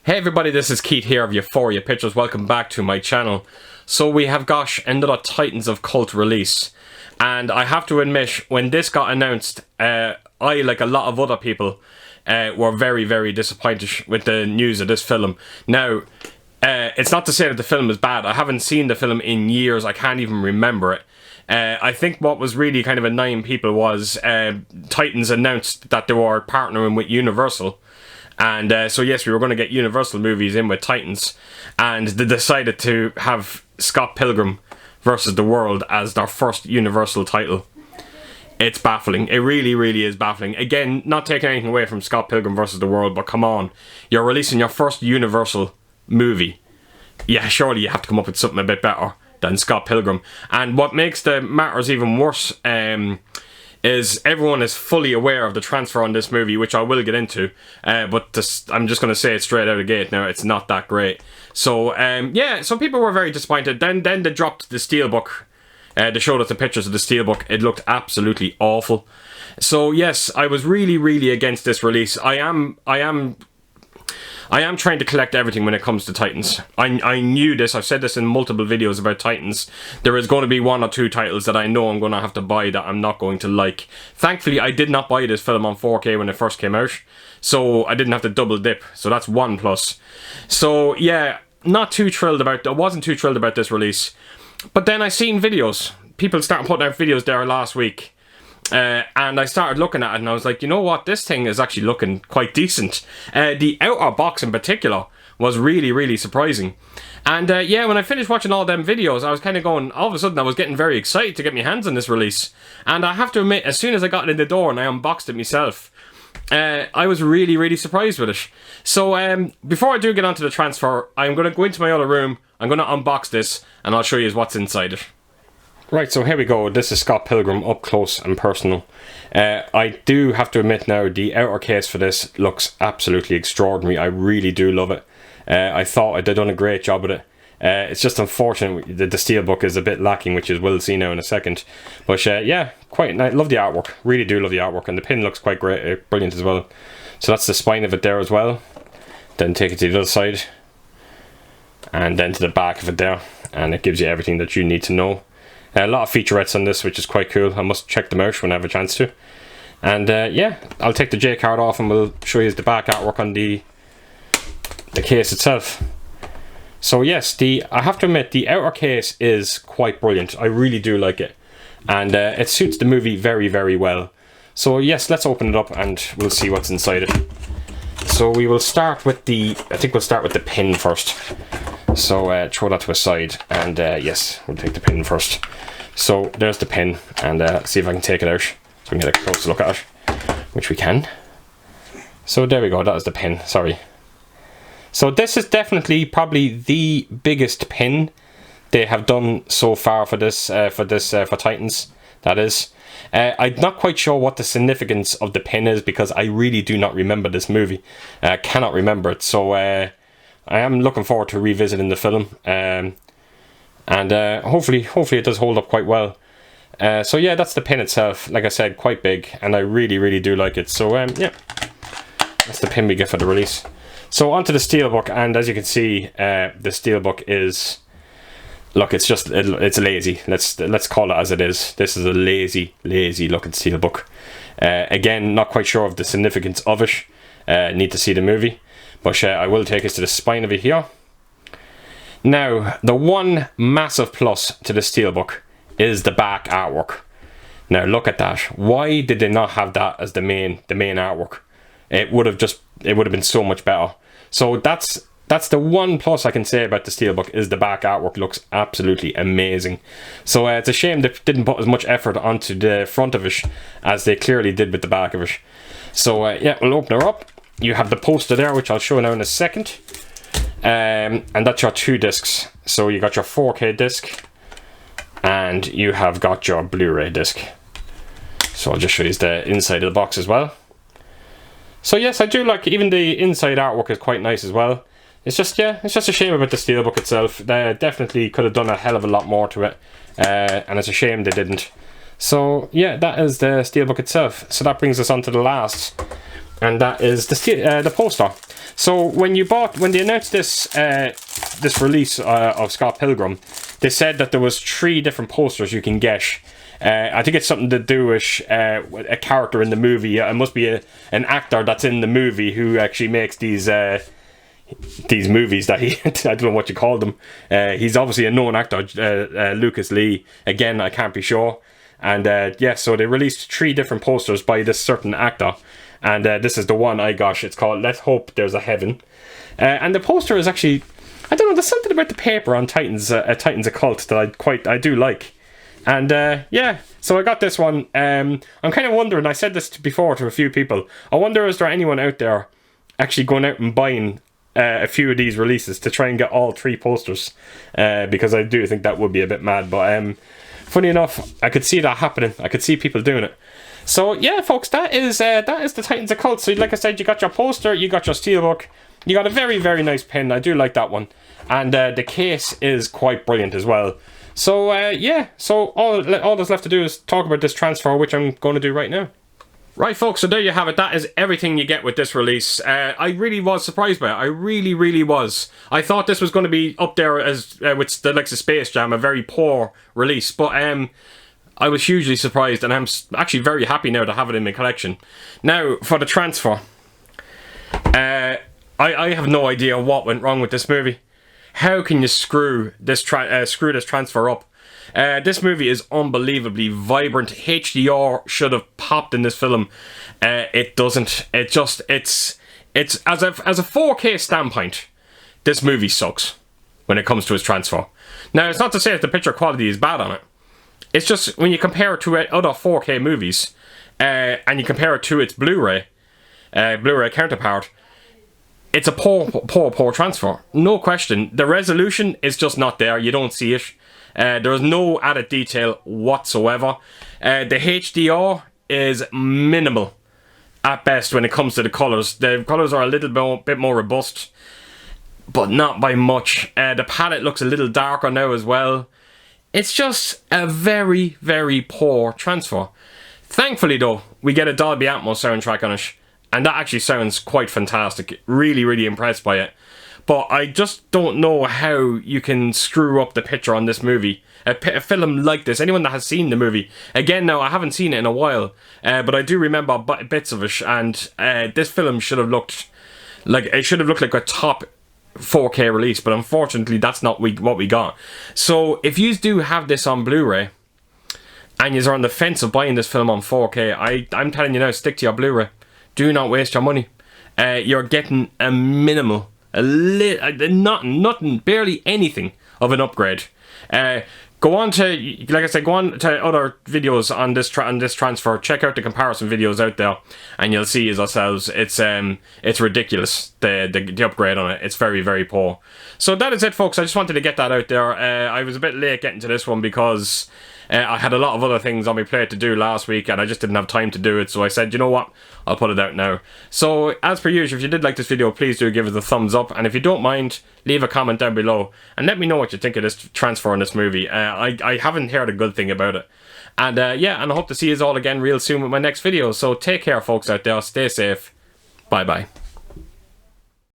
Hey everybody, this is Keith here of Euphoria Pictures. Welcome back to my channel. So we have got another Titans of Cult release, and I have to admit, when this got announced, I, like a lot of other people, were very disappointed with the news of this film. Now, it's not to say that the film is bad. I haven't seen the film in years. I can't even remember it. I think what was really kind of annoying people was Titans announced that they were partnering with Universal. And so yes, we were going to get Universal movies in with Titans, and they decided to have Scott Pilgrim versus the World as their first Universal title. It's baffling. It really is baffling. Again, not taking anything away from Scott Pilgrim versus the World, but come on, you're releasing your first Universal movie. Yeah, surely you have to come up with something a bit better than Scott Pilgrim. And what makes the matters even worse is everyone is fully aware of the transfer on this movie, which I will get into, but I'm just going to say it straight out of the gate now, it's not that great. So yeah, some people were very disappointed. Then they dropped the Steelbook. They showed us the pictures of the Steelbook. It looked absolutely awful. So yes, I was really against this release. I am trying to collect everything when it comes to Titans. I knew this. I've said this in multiple videos about Titans. There is going to be one or two titles that I know I'm going to have to buy that I'm not going to like. Thankfully, I did not buy this film on 4K when it first came out, so I didn't have to double dip. So that's one plus. So yeah, not too thrilled about. I wasn't too thrilled about this release. But then I seen videos. People started putting out videos there last week. And I started looking at it and I was like, you know what, this thing is actually looking quite decent. The outer box in particular was really surprising. And yeah, when I finished watching all them videos, I was kind of going, all of a sudden I was getting very excited to get my hands on this release. And I have to admit, as soon as I got it in the door and I unboxed it myself, I was really surprised with it. So before I do get onto the transfer, I'm going to go into my other room, I'm going to unbox this, and I'll show you what's inside it. Right, so here we go. This is Scott Pilgrim up close and personal. I do have to admit now, the outer case for this looks absolutely extraordinary. I really do love it. I thought they'd done a great job with it. It's just unfortunate that the Steelbook is a bit lacking, which we'll see now in a second. But yeah, quite nice. Love the artwork. Really do love the artwork, and the pin looks quite great, brilliant as well. So that's the spine of it there as well. Then take it to the other side, and then to the back of it there, and it gives you everything that you need to know. A lot of featurettes on this, which is quite cool. I must check them out when I have a chance to. And yeah, I'll take the J card off and we'll show you the back artwork on the case itself. So yes, I have to admit, the outer case is quite brilliant. I really do like it. And it suits the movie very well. So yes, let's open it up and we'll see what's inside it. So we will start with I think we'll start with the pin first. So throw that to a side, and yes, we'll take the pin first. So there's the pin, and see if I can take it out so we can get a closer look at it, which we can. So there we go, that is the pin, sorry. So this is definitely probably the biggest pin they have done so far for this, for Titans, that is. I'm not quite sure what the significance of the pin is, because I really do not remember this movie. I cannot remember it, so I am looking forward to revisiting the film, and hopefully it does hold up quite well. So yeah, that's the pin itself. Like I said, quite big, and I really do like it. So yeah, that's the pin we get for the release. So onto the Steelbook, and as you can see, the Steelbook is, look, it's just it's lazy. Let's call it as it is. This is a lazy looking Steelbook. Again, not quite sure of the significance of it. Need to see the movie. But I will take us to the spine of it here. Now, the one massive plus to the Steelbook is the back artwork. Now look at that. Why did they not have that as the main artwork? It would have been so much better. So that's the one plus I can say about the Steelbook, is the back artwork looks absolutely amazing. So it's a shame they didn't put as much effort onto the front of it as they clearly did with the back of it. So yeah, we'll open her up. You have the poster there, which I'll show now in a second. And that's your two discs. So you got your 4K disc, and you have got your Blu-ray disc. So I'll just show you the inside of the box as well. So yes, I do like, even the inside artwork is quite nice as well. It's just, yeah, it's just a shame about the Steelbook itself. They definitely could have done a hell of a lot more to it. And it's a shame they didn't. So yeah, that is the Steelbook itself. So that brings us on to the last and that is the poster. So when they announced this this release of Scott Pilgrim, they said that there was 3 different posters you can get. I think it's something to do with a character in the movie. It must be an actor that's in the movie who actually makes these movies that he I don't know what you call them. He's obviously a known actor, Lucas Lee. Again, I can't be sure. And yeah, so they released 3 different posters by this certain actor, and this is the one I got. It's called Let's Hope There's a Heaven, and the poster is actually, I don't know, there's something about the paper on Titans Occult that I do like. And yeah, so I got this one. I'm kind of wondering, I said this before to a few people, I wonder is there anyone out there actually going out and buying a few of these releases to try and get all 3 posters, because I do think that would be a bit mad. But funny enough, I could see that happening. I could see people doing it. So yeah, folks, that is the Titans Occult. So like I said, you got your poster, you got your steelbook, you got a very, very nice pin. I do like that one, and the case is quite brilliant as well. So yeah, so all that's left to do is talk about this transfer, which I'm going to do right now. Right, folks, so there you have it. That is everything you get with this release. I really was surprised by it. I really, really was. I thought this was going to be up there as with the likes of Space Jam, a very poor release. But I was hugely surprised, and I'm actually very happy now to have it in my collection. Now, for the transfer. I have no idea what went wrong with this movie. How can you screw this transfer up? This movie is unbelievably vibrant. HDR should have popped in this film. It doesn't. It's as a 4K standpoint, this movie sucks when it comes to its transfer. Now, it's not to say that the picture quality is bad on it. It's just when you compare it to other 4K movies, and you compare it to its Blu-ray counterpart, it's a poor transfer. No question. The resolution is just not there. You don't see it. There is no added detail whatsoever. The HDR is minimal at best when it comes to the colours. The colours are a little bit more robust, but not by much. The palette looks a little darker now as well. It's just a very, very poor transfer. Thankfully though, we get a Dolby Atmos soundtrack on it, and that actually sounds quite fantastic. Really, really impressed by it. But I just don't know how you can screw up the picture on this movie. A film like this, anyone that has seen the movie, again now I haven't seen it in a while, but I do remember bits of it, and this film should have looked like a top 4K release, but unfortunately that's not what we got. So if you do have this on Blu-ray, and you're on the fence of buying this film on 4K, I'm telling you now, stick to your Blu-ray. Do not waste your money. You're getting a minimal, nothing, barely anything of an upgrade. Go on to, like I said, go on to other videos on this transfer. Check out the comparison videos out there, and you'll see as ourselves, it's ridiculous, the upgrade on it. It's very, very poor. So that is it, folks. I just wanted to get that out there. I was a bit late getting to this one because I had a lot of other things on my plate to do last week, and I just didn't have time to do it, so I said, you know what, I'll put it out now. So, as per usual, if you did like this video, please do give us a thumbs up, and if you don't mind, leave a comment down below, and let me know what you think of this transfer in this movie. I haven't heard a good thing about it. And yeah, and I hope to see you all again real soon with my next video, so take care, folks out there, stay safe, bye bye.